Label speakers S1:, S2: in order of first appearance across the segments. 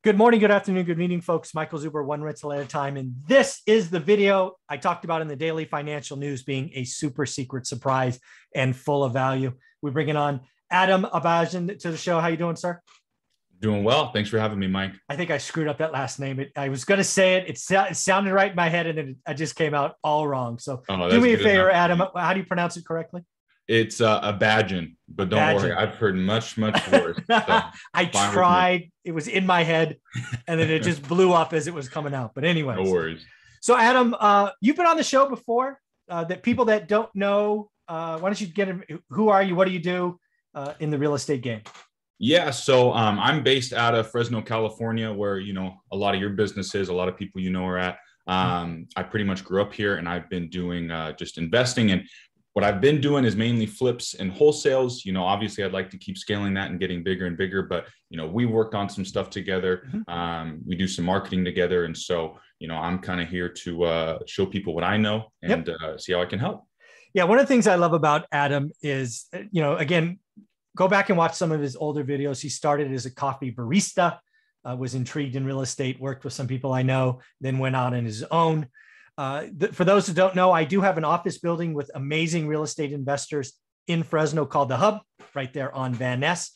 S1: Good morning, good afternoon, good evening, folks. Michael Zuber, one rental at a time. And this is the video I talked about in the daily financial news being a super secret surprise and full of value. We're bringing on Adam Abajan to the show. How you doing, sir?
S2: Doing well. Thanks for having me, Mike.
S1: I think I screwed up that last name. I was going to say it. It sounded right in my head, and then it just came out all wrong. So do me a favor, Adam. How do you pronounce it correctly?
S2: It's Abajan, but don't worry. I've heard much worse. So
S1: I tried. It was in my head, and then it just blew up as it was coming out. But anyway,
S2: no worries.
S1: So Adam, you've been on the show before. That people that don't know, why don't you get? Who are you? What do you do in the real estate game?
S2: Yeah, so I'm based out of Fresno, California, where a lot of your businesses, a lot of people are at. I pretty much grew up here, and I've been doing just investing, and what I've been doing is mainly flips and wholesales. Obviously, I'd like to keep scaling that and getting bigger and bigger, but we worked on some stuff together. We do some marketing together, and so I'm kind of here to show people what I know and see how I can help.
S1: Yeah, one of the things I love about Adam is, again, go back and watch some of his older videos. He started as a coffee barista, was intrigued in real estate, worked with some people I know, then went out on his own. For those who don't know, I do have an office building with amazing real estate investors in Fresno called The Hub, right there on Van Ness.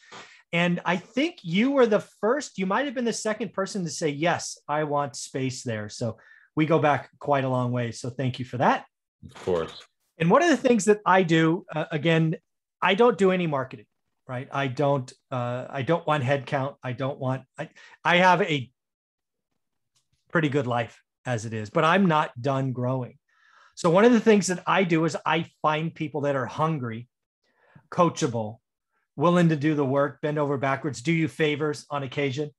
S1: And I think you were the first, you might have been the second person to say, yes, I want space there. So we go back quite a long way. So thank you for that.
S2: Of course.
S1: And one of the things that I do, again, I don't do any marketing, right? I don't want headcount. I have a pretty good life as it is, but I'm not done growing. So one of the things that I do is I find people that are hungry, coachable, willing to do the work, bend over backwards, do you favors on occasion,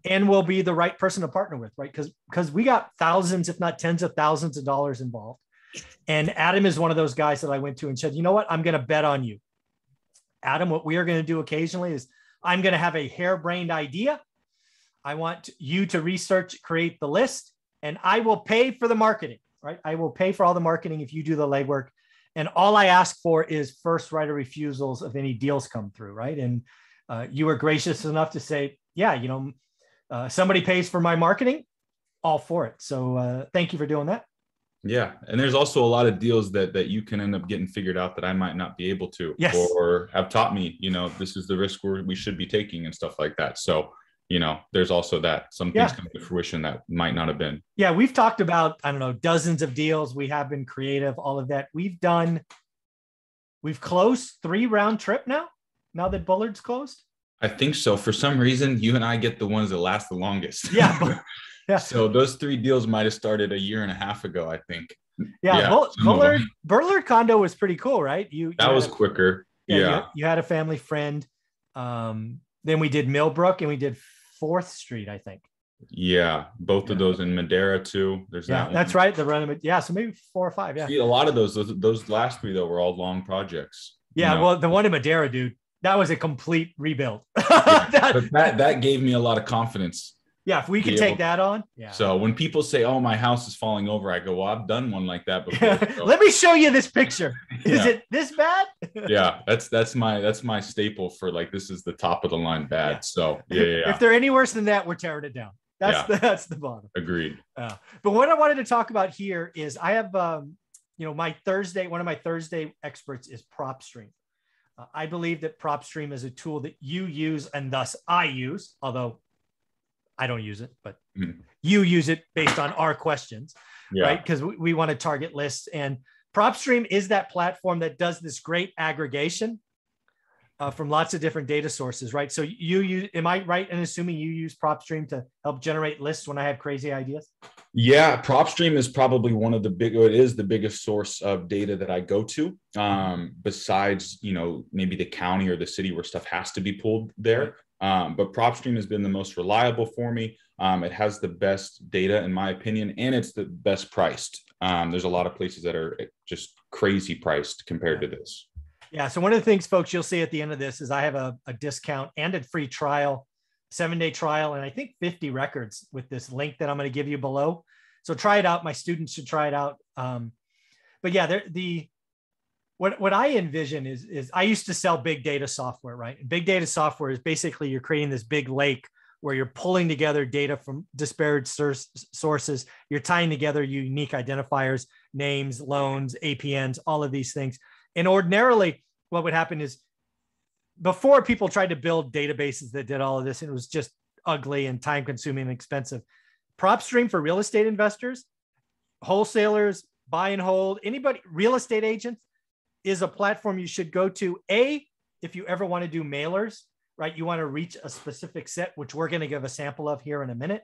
S1: and will be the right person to partner with, right? Because we got thousands, if not tens of thousands of dollars involved. And Adam is one of those guys that I went to and said, you know what? I'm going to bet on you. Adam, what we are going to do occasionally is I'm going to have a harebrained idea. I want you to research, create the list, and I will pay for the marketing, right? I will pay for all the marketing if you do the legwork. And all I ask for is first right of refusals if any deals come through, right? And you were gracious enough to say, yeah, somebody pays for my marketing, all for it. So thank you for doing that.
S2: Yeah. And there's also a lot of deals that you can end up getting figured out that I might not be able to,
S1: yes,
S2: or have taught me, this is the risk we should be taking and stuff like that. So there's also that some things come to fruition that might not have been.
S1: Yeah. We've talked about, I don't know, dozens of deals. We have been creative, all of that. We've closed 3 round trip now that Bullard's closed.
S2: I think so. For some reason, you and I get the ones that last the longest.
S1: Yeah. Yeah.
S2: So those 3 deals might've started a year and a half ago, I think.
S1: Yeah. Bullard condo was pretty cool, right?
S2: That was quicker. Yeah.
S1: You had a family friend. Then we did Millbrook and we did 4th Street, I think.
S2: Yeah, both of those in Madera too. There's that one.
S1: That's right. The run, so maybe 4 or 5. Yeah.
S2: See, a lot of those last 3 though were all long projects.
S1: Yeah, well, the one in Madera, dude, that was a complete rebuild.
S2: that gave me a lot of confidence.
S1: Yeah, if we could take that on. Yeah.
S2: So when people say, "Oh, my house is falling over," I go, "Well, I've done one like that before." So.
S1: Let me show you this picture. Is it this bad?
S2: Yeah, that's my staple for like this is the top of the line bad. Yeah. So yeah.
S1: If they're any worse than that, we're tearing it down. That's the bottom.
S2: Agreed.
S1: But what I wanted to talk about here is I have my Thursday. One of my Thursday experts is PropStream. I believe that PropStream is a tool that you use and thus I use, although I don't use it, but you use it based on our questions, right? Because we want to target lists, and PropStream is that platform that does this great aggregation from lots of different data sources, right? So am I right in assuming you use PropStream to help generate lists when I have crazy ideas?
S2: Yeah, PropStream is probably it is the biggest source of data that I go to. Besides, maybe the county or the city where stuff has to be pulled there. But PropStream has been the most reliable for me. It has the best data in my opinion, and it's the best priced. There's a lot of places that are just crazy priced compared to this.
S1: Yeah. So one of the things, folks, you'll see at the end of this is I have a discount and a free trial, 7-day trial, and I think 50 records with this link that I'm going to give you below. So try it out. My students should try it out. But yeah, what I envision is I used to sell big data software, right? And big data software is basically you're creating this big lake where you're pulling together data from disparate sources. You're tying together unique identifiers, names, loans, APNs, all of these things. And ordinarily, what would happen is before people tried to build databases that did all of this, and it was just ugly and time consuming and expensive. PropStream for real estate investors, wholesalers, buy and hold, anybody, real estate agents is a platform you should go to. If you ever want to do mailers, right? You want to reach a specific set, which we're going to give a sample of here in a minute.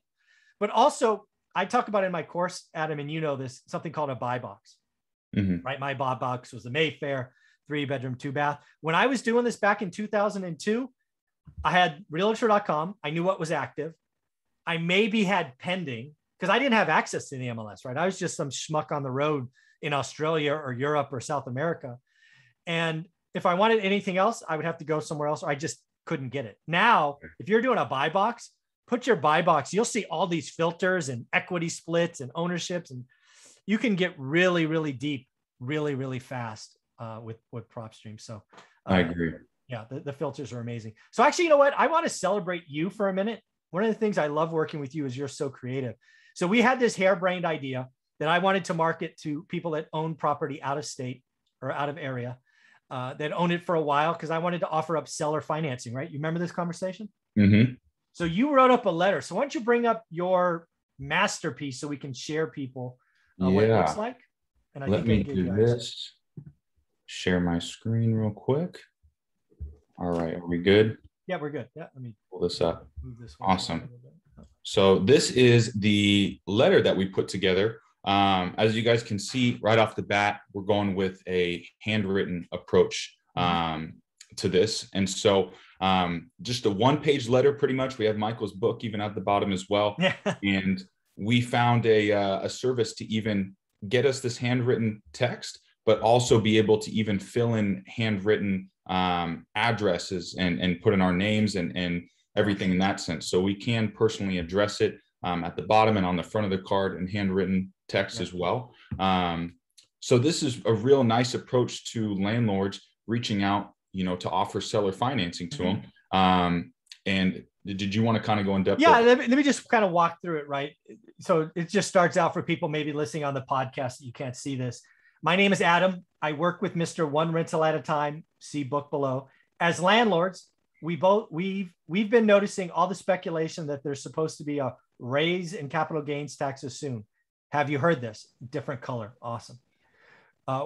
S1: But also, I talk about in my course, Adam, and you know this, something called a buy box, right? My buy box was the Mayfair, 3-bedroom, 2-bath. When I was doing this back in 2002, I had realtor.com. I knew what was active. I maybe had pending because I didn't have access to the MLS, right? I was just some schmuck on the road in Australia or Europe or South America. And if I wanted anything else, I would have to go somewhere else, or I just couldn't get it. Now, if you're doing a buy box, put your buy box, you'll see all these filters and equity splits and ownerships, and you can get really, really deep, really, really fast with PropStream. So
S2: I agree.
S1: Yeah, the filters are amazing. So actually, you know what? I want to celebrate you for a minute. One of the things I love working with you is you're so creative. So we had this harebrained idea that I wanted to market to people that own property out of state or out of area, that own it for a while, because I wanted to offer up seller financing, right? You remember this conversation?
S2: Mm-hmm.
S1: So you wrote up a letter. So why don't you bring up your masterpiece so we can share people what it looks like? And
S2: Let me do this. Share my screen real quick. All right, are we good?
S1: Yeah, we're good. Yeah, let me
S2: pull this up.
S1: Move this one.
S2: Awesome. So this is the letter that we put together. As you guys can see right off the bat, we're going with a handwritten approach to this. And so just a one-page letter, pretty much. We have Michael's book even at the bottom as well.
S1: Yeah.
S2: And we found a service to even get us this handwritten text, but also be able to even fill in handwritten addresses and put in our names and everything in that sense. So we can personally address it at the bottom and on the front of the card in handwritten text as well. So this is a real nice approach to landlords reaching out, to offer seller financing to them. And did you want to kind of go in depth?
S1: Yeah, let me just kind of walk through it, right? So it just starts out for people maybe listening on the podcast that you can't see this. My name is Adam. I work with Mr. One Rental at a Time. See book below. As landlords, we've been noticing all the speculation that there's supposed to be a raise in capital gains taxes soon. Have you heard this? Different color. Awesome.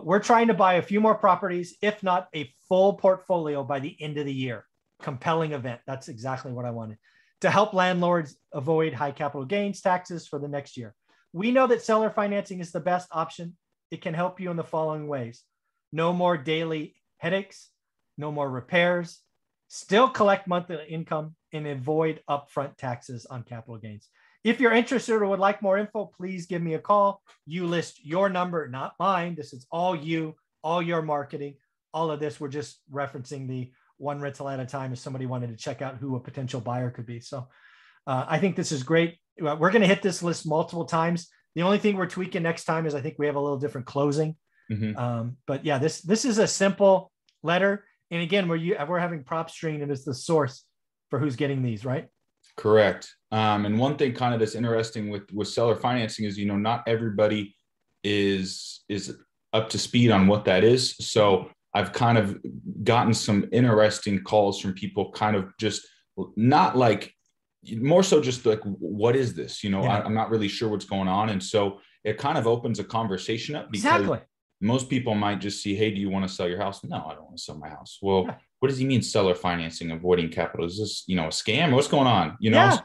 S1: We're trying to buy a few more properties, if not a full portfolio by the end of the year. Compelling event. That's exactly what I wanted. To help landlords avoid high capital gains taxes for the next year. We know that seller financing is the best option. It can help you in the following ways. No more daily headaches, no more repairs, still collect monthly income, and avoid upfront taxes on capital gains. If you're interested or would like more info, please give me a call. You list your number, not mine. This is all you, all your marketing, all of this. We're just referencing the One Rental at a Time if somebody wanted to check out who a potential buyer could be. So I think this is great. We're going to hit this list multiple times. The only thing we're tweaking next time is I think we have a little different closing. But yeah, this is a simple letter. And again, we're having PropStream and it's the source for who's getting these, right?
S2: Correct. And one thing kind of that's interesting with seller financing is, not everybody is up to speed on what that is. So I've kind of gotten some interesting calls from people kind of just not like, more so just like, what is this? I'm not really sure what's going on. And so it kind of opens a conversation up because most people might just see, hey, do you want to sell your house? No, I don't want to sell my house. Well, what does he mean seller financing, avoiding capital? Is this, a scam? What's going on?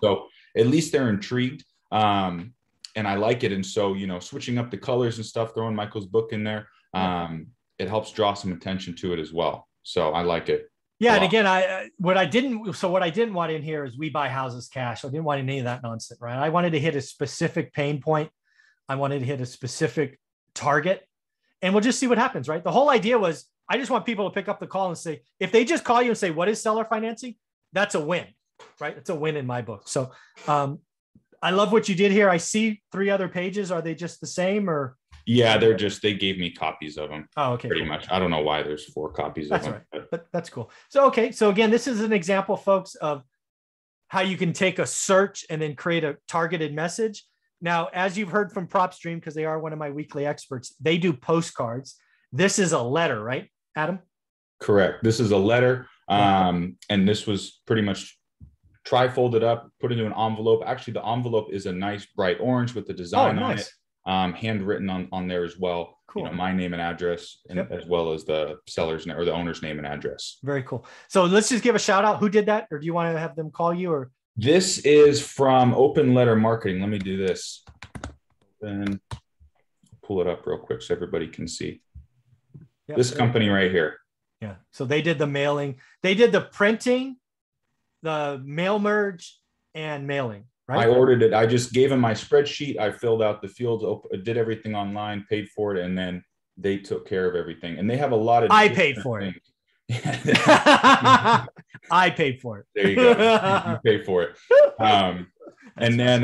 S2: So at least they're intrigued. And I like it. And so, switching up the colors and stuff, throwing Michael's book in there, it helps draw some attention to it as well. So I like it.
S1: Yeah. And again, what I didn't want in here is we buy houses cash. I didn't want any of that nonsense, right? I wanted to hit a specific pain point. I wanted to hit a specific target, and we'll just see what happens, right? The whole idea was, I just want people to pick up the call and say, if they just call you and say, what is seller financing? That's a win, right? It's a win in my book. So I love what you did here. I see 3 other pages. Are they just the same or?
S2: Yeah, they gave me copies of them. Oh, okay. Pretty much. I don't know why there's 4 copies of them.
S1: That's right. But that's cool. So, okay. So again, this is an example, folks, of how you can take a search and then create a targeted message. Now, as you've heard from PropStream, because they are one of my weekly experts, they do postcards. This is a letter, right, Adam?
S2: Correct. This is a letter. And this was pretty much tri-folded up, put into an envelope. Actually, the envelope is a nice bright orange with the design on it, handwritten on there as well.
S1: Cool.
S2: You know, my name and address, and as well as the seller's name or the owner's name and address.
S1: Very cool. So let's just give a shout out. Who did that? Or do you want to have them call you? Or
S2: this is from Open Letter Marketing. Let me do this. And pull it up real quick so everybody can see. Yep, this company right here.
S1: Yeah. So they did the mailing. They did the printing, the mail merge, and mailing. Right?
S2: I ordered it. I just gave them my spreadsheet. I filled out the fields, did everything online, paid for it, and then they took care of everything. And they have a lot of.
S1: I paid for it. I paid for it.
S2: There you go. You pay for it. And then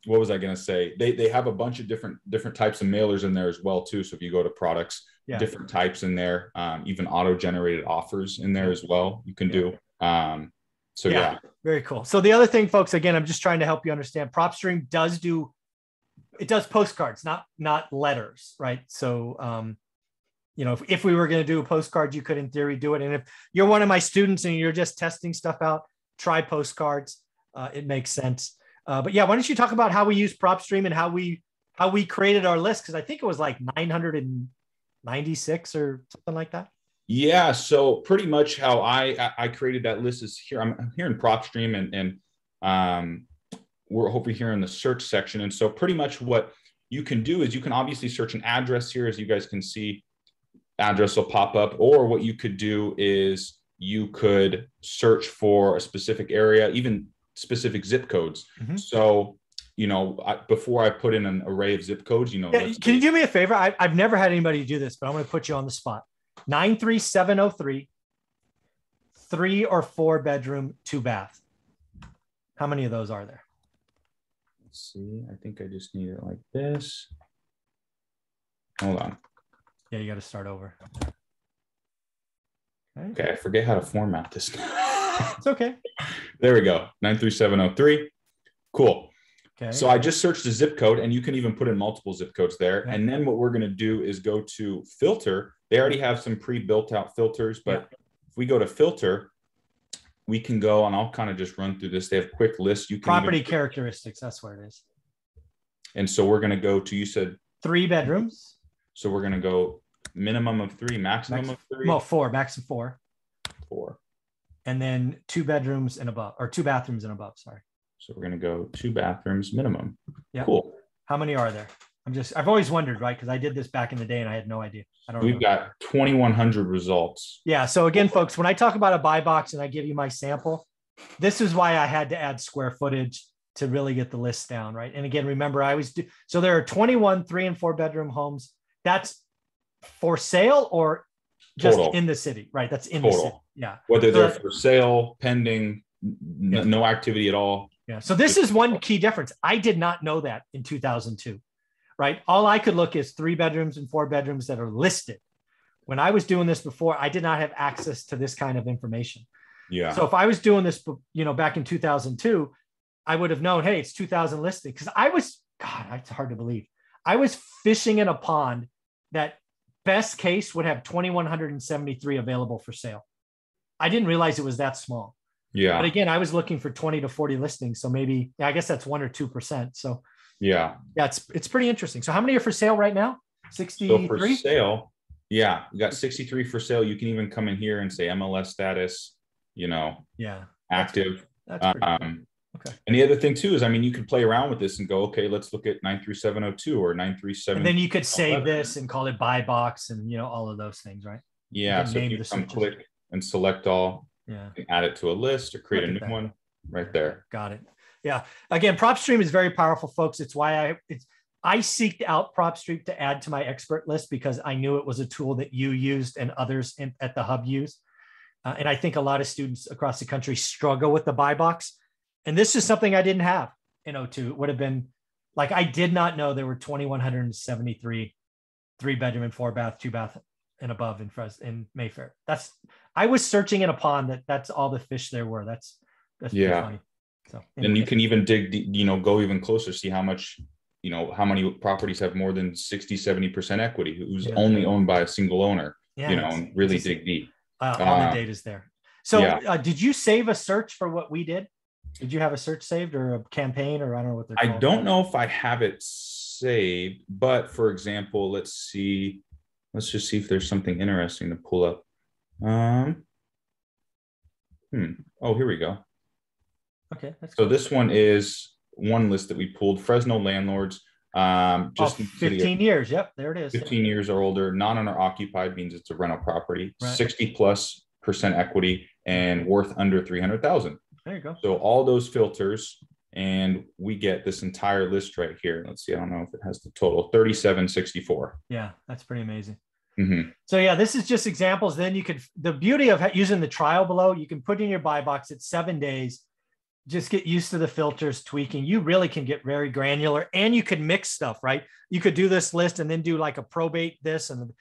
S2: what was I going to say? They have a bunch of different types of mailers in there as well too. So if you go to products, different types in there, even auto-generated offers in there as well. You can do. So yeah,
S1: very cool. So the other thing, folks, again, I'm just trying to help you understand. PropStream does postcards, not letters, right? So you know, if we were going to do a postcard, you could in theory do it. And if you're one of my students and you're just testing stuff out, try postcards. It makes sense. But yeah, why don't you talk about how we use PropStream and how we created our list? Because I think it was like 996 or something like that.
S2: Yeah, so pretty much how I created that list is here. I'm here in PropStream, and we're hopefully here in the search section. And so pretty much what you can do is you can obviously search an address here, as you guys can see. Address will pop up, or what you could do is you could search for a specific area, even specific zip codes. Mm-hmm. So, you know, before I put in an array of zip codes, you know.
S1: Yeah, can you do me a favor? I've never had anybody do this, but I'm going to put you on the spot. 93703, 3 or 4 bedroom, 2 bath. How many of those are there?
S2: Let's see. I think I just need it like this. Hold on.
S1: Yeah, you got to start over.
S2: Okay, I forget how to format this.
S1: It's okay.
S2: There we go. 93703. Cool.
S1: Okay.
S2: So I just searched the zip code, and you can even put in multiple zip codes there. Okay. And then what we're going to do is go to filter. They already have some pre-built out filters, but if we go to filter, we can go, and I'll kind of just run through this. They have quick lists. You can
S1: property characteristics. That's where it is.
S2: And so we're going to go to, you said
S1: 3 bedrooms.
S2: So we're going to go minimum of 3, maximum of 3.
S1: Well, 4, max of 4.
S2: 4.
S1: And then 2 bedrooms and above, or 2 bathrooms and above. Sorry.
S2: So we're going to go 2 bathrooms minimum.
S1: Yeah.
S2: Cool.
S1: How many are there? I've always wondered, right? Because I did this back in the day and I had no idea.
S2: We've got 2,100 results.
S1: Yeah. So again, folks, when I talk about a buy box and I give you my sample, this is why I had to add square footage to really get the list down, right? And again, remember, so there are 21 3 and 4 bedroom homes. That's for sale or just total in the city, right? That's in total. The city. Yeah.
S2: Whether they're for sale, pending, no activity at all.
S1: Yeah. So this is one key difference. I did not know that in 2002, right? All I could look is 3 bedrooms and 4 bedrooms that are listed. When I was doing this before, I did not have access to this kind of information. Yeah. So if I was doing this, you know, back in 2002, I would have known, hey, it's 2,000 listed. Because it's hard to believe. I was fishing in a pond that best case would have 2,173 available for sale. I didn't realize it was that small. Yeah. But again, I was looking for 20 to 40 listings. So maybe, I guess that's 1 or 2%. So yeah, it's pretty interesting. So how many are for sale right now? 63?
S2: So for sale, yeah, we got 63 for sale. You can even come in here and say MLS status, you know, active. That's pretty cool. Okay. And the other thing too is, I mean, you could play around with this and go, okay, let's look at 93702 or 937.
S1: And then you could save this and call it buy box and, you know, all of those things, right?
S2: Yeah. So if you come click and select all, add it to a list or create a new one right there.
S1: Got it. Yeah. Again, PropStream is very powerful, folks. It's why I seeked out PropStream to add to my expert list, because I knew it was a tool that you used and others at the hub use. And I think a lot of students across the country struggle with the buy box. And this is something I didn't have in 02. It would have been like, I did not know there were 2,173 3 bedroom and 4 bath, 2 bath and above in Mayfair. I was searching in a pond that's all the fish there were. That's pretty funny. So
S2: and you can even dig, go even closer, see how much, how many properties have more than 60-70% equity, who's only owned by a single owner, and really dig deep.
S1: All the data's there. So did you save a search for what we did? Did you have a search saved or a campaign, or I don't know what they're called?
S2: I don't know if I have it saved, but for example, let's just see if there's something interesting to pull up. Oh, here we go.
S1: Okay. That's
S2: so cool. This one is one list that we pulled: Fresno landlords. Just
S1: 15 years. Yep, there it is.
S2: 15 years or older, non-owner occupied means it's a rental property, right. 60+% equity, and worth under 300,000.
S1: There you go.
S2: So all those filters, and we get this entire list right here. Let's see. I don't know if it has the total. 3764.
S1: Yeah, that's pretty amazing. So yeah, this is just examples. Then you could, the beauty of using the trial below, you can put in your buy box. It's 7 days. Just get used to the filters, tweaking. You really can get very granular, and you could mix stuff, right? You could do this list and then do like a probate this and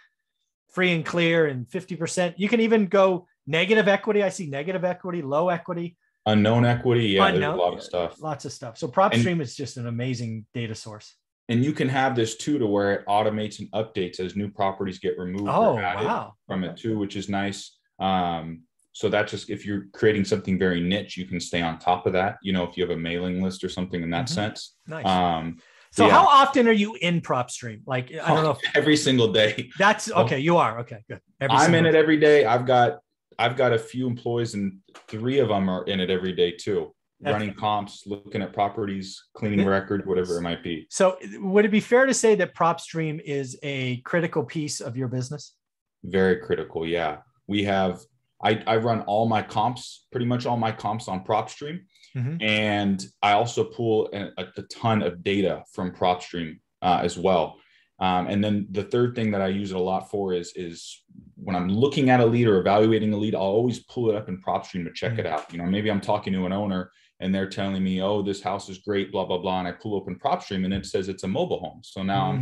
S1: free and clear and 50%. You can even go negative equity. I see negative equity, low equity.
S2: Unknown equity. Yeah, there's a lot of stuff.
S1: Lots of stuff. So PropStream is just an amazing data source.
S2: And you can have this too, to where it automates and updates as new properties get removed or added from it too, which is nice. So that's just, if you're creating something very niche, you can stay on top of that, if you have a mailing list or something in that sense.
S1: Nice. So how often are you in PropStream? Like, I don't know.
S2: Every single day.
S1: That's okay. You are. Okay, good.
S2: I'm in it every day. I've got a few employees, and 3 of them are in it every day too. Running comps, looking at properties, cleaning records, whatever it might be. So
S1: would it be fair to say that PropStream is a critical piece of your business?
S2: Very critical. Yeah. We have, I run all my comps, pretty much all my comps on PropStream. And I also pull a ton of data from PropStream as well. And then the third thing that I use it a lot for is when I'm looking at a lead or evaluating a lead, I'll always pull it up in PropStream to check it out. Maybe I'm talking to an owner and they're telling me, oh, this house is great, blah, blah, blah. And I pull open PropStream and it says it's a mobile home. So now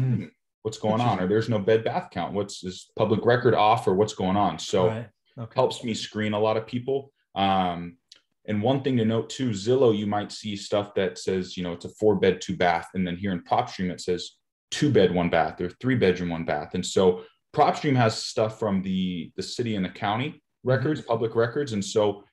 S2: what's going on? Or there's no bed bath count. What's this public record off, or what's going on? So helps me screen a lot of people. And one thing to note too, Zillow, you might see stuff that says, it's a 4-bed, 2-bath. And then here in PropStream, it says 2-bed, 1-bath, or 3-bedroom, 1-bath. And so PropStream has stuff from the city and the county records, public records. And so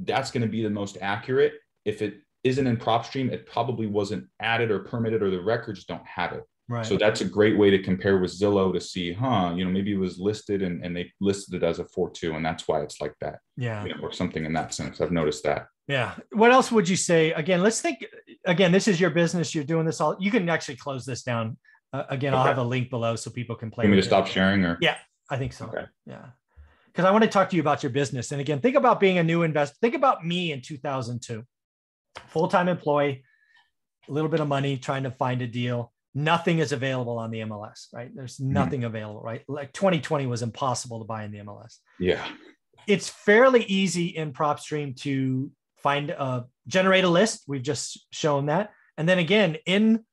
S2: that's going to be the most accurate. If it isn't in PropStream, it probably wasn't added or permitted, or the records don't have it. Right. So that's a great way to compare with Zillow to see, maybe it was listed and they listed it as a 4.2, and that's why it's like that. Yeah. Or something in that sense. I've noticed that.
S1: Yeah. What else would you say? Again, let's think, this is your business. You're doing this all. You can actually close this down. I'll have a link below so people can play.
S2: You want me to stop sharing, or?
S1: Yeah, I think so. Okay. Yeah. Because I want to talk to you about your business. And again, think about being a new investor. Think about me in 2002, full-time employee, a little bit of money, trying to find a deal. Nothing is available on the MLS, right? There's nothing available, right? Like 2020 was impossible to buy in the MLS.
S2: Yeah.
S1: It's fairly easy in PropStream to generate a list. We've just shown that. And then again, in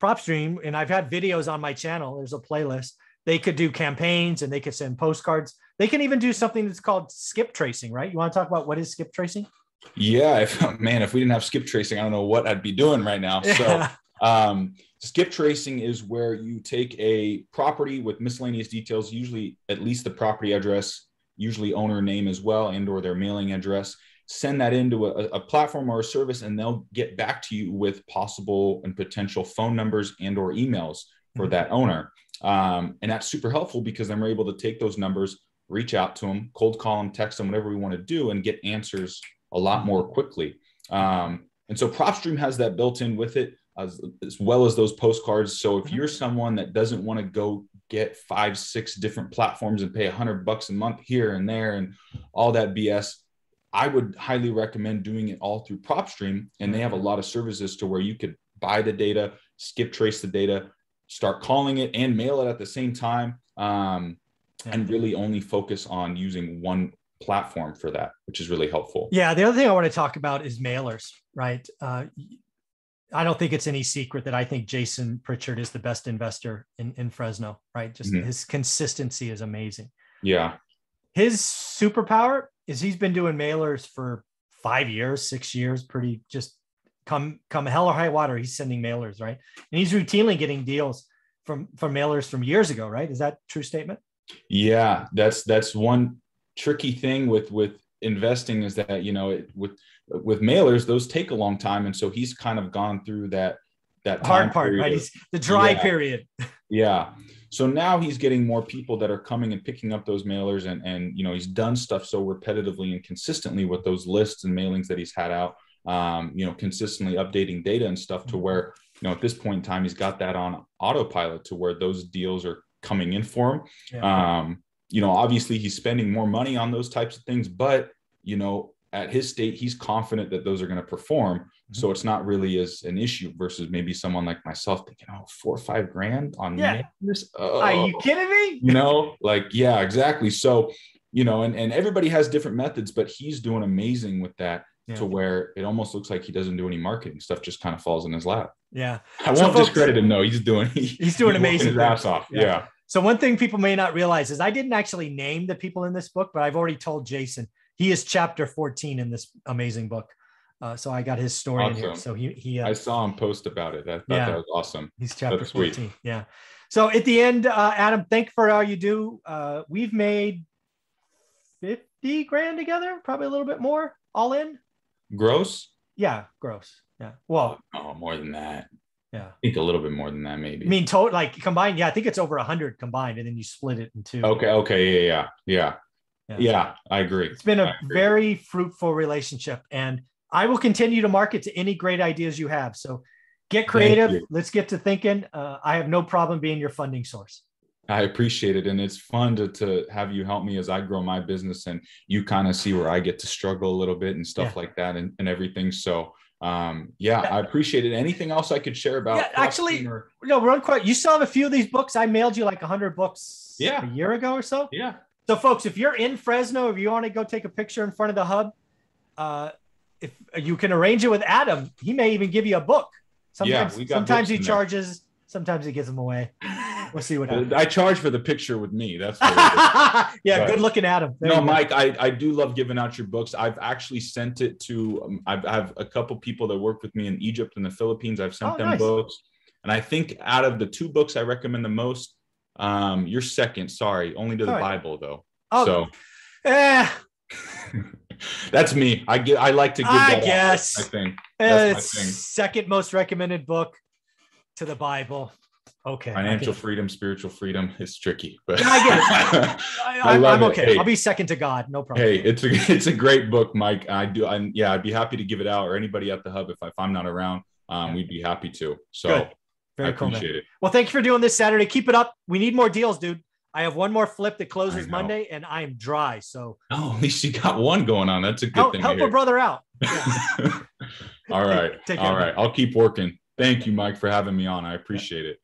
S1: PropStream, and I've had videos on my channel, there's a playlist. They could do campaigns and they could send postcards. They can even do something that's called skip tracing, right? You want to talk about what is skip tracing?
S2: Yeah, if we didn't have skip tracing, I don't know what I'd be doing right now. So skip tracing is where you take a property with miscellaneous details, usually at least the property address, usually owner name as well, and or their mailing address, send that into a platform or a service, and they'll get back to you with possible and potential phone numbers and or emails for that owner. And that's super helpful because then we're able to take those numbers, reach out to them, cold call them, text them, whatever we want to do, and get answers a lot more quickly. And so PropStream has that built in with it, as well as those postcards. So if you're someone that doesn't want to go get 5-6 different platforms and pay $100 a month here and there and all that BS, I would highly recommend doing it all through PropStream. And they have a lot of services to where you could buy the data, skip trace the data, start calling it, and mail it at the same time, and really only focus on using one platform for that, which is really helpful. Yeah.
S1: The other thing I want to talk about is mailers, right? I don't think it's any secret that I think Jason Pritchard is the best investor in Fresno, right? Just his consistency is amazing.
S2: Yeah.
S1: His superpower is he's been doing mailers for 5 years, 6 years, come hell or high water, he's sending mailers, right? And he's routinely getting deals from mailers from years ago, right? Is that a true statement?
S2: Yeah, that's one tricky thing with investing, is that, you know, with mailers, those take a long time. And so he's kind of gone through that
S1: hard part, right? He's the dry period.
S2: Yeah. So now he's getting more people that are coming and picking up those mailers, and you know, he's done stuff so repetitively and consistently with those lists and mailings that he's had out, you know, consistently updating data and stuff, to where, you know, at this point in time, he's got that on autopilot to where those deals are coming in for him. Yeah. You know, obviously he's spending more money on those types of things, but, you know, at his state, he's confident that those are going to perform. Mm-hmm. So it's not really as an issue versus maybe someone like myself thinking, oh, $4 or $5 grand on this. Oh,
S1: are you kidding me?
S2: You know, like, yeah, exactly. So, you know, and everybody has different methods, but he's doing amazing with that, to where it almost looks like he doesn't do any marketing stuff, just kind of falls in his lap.
S1: Yeah.
S2: I won't discredit him. No, he's doing
S1: amazing.
S2: His ass off. Yeah.
S1: So one thing people may not realize is I didn't actually name the people in this book, but I've already told Jason he is chapter 14 in this amazing book. So I got his story in here. So he
S2: I saw him post about it. I thought that was awesome.
S1: He's chapter 14. Sweet. Yeah. So at the end, Adam, thank you for all you do. We've made 50 grand together, probably a little bit more all in.
S2: Gross?
S1: Yeah, gross. Yeah. Well,
S2: more than that.
S1: Yeah.
S2: I think a little bit more than that, maybe.
S1: I mean, total, like combined. Yeah. I think it's over 100 combined, and then you split it in two.
S2: Okay. Yeah. I agree.
S1: It's been a very fruitful relationship, and I will continue to market to any great ideas you have. So get creative. Let's get to thinking. I have no problem being your funding source.
S2: I appreciate it. And it's fun to have you help me as I grow my business, and you kind of see where I get to struggle a little bit and stuff like that and everything. So I appreciate it. Anything else I could share about?
S1: Yeah, actually, no, run quick. You still have a few of these books. I mailed you like 100 books a year ago or so.
S2: Yeah.
S1: So folks, if you're in Fresno, if you want to go take a picture in front of the hub, if you can arrange it with Adam, he may even give you a book. Sometimes he charges, sometimes he gives them away. We'll see what happens.
S2: I charge for the picture with me. That's what it is.
S1: Good looking Adam.
S2: No, Mike, I do love giving out your books. I've actually sent it to, I have a couple people that work with me in Egypt and the Philippines. I've sent them books. And I think out of the 2 books I recommend the most, you're second, sorry, only to the Bible though. That's me. I like to give that
S1: I guess.
S2: Out. I think
S1: that's my thing. Second most recommended book to the Bible. Okay.
S2: Financial freedom, spiritual freedom is tricky, but
S1: I get it. I'm okay. Hey, I'll be second to God. No problem.
S2: Hey, it's a great book, Mike. I'd be happy to give it out, or anybody at the hub if I'm not around. We'd be happy to. So
S1: good. Very
S2: cool. Appreciate it.
S1: Well, thank you for doing this Saturday. Keep it up. We need more deals, dude. I have one more flip that closes Monday, and I am dry. So
S2: at least you got one going on. That's a good thing.
S1: Help a brother out.
S2: Yeah. All right. All right. I'll keep working. Thank you, Mike, for having me on. I appreciate it.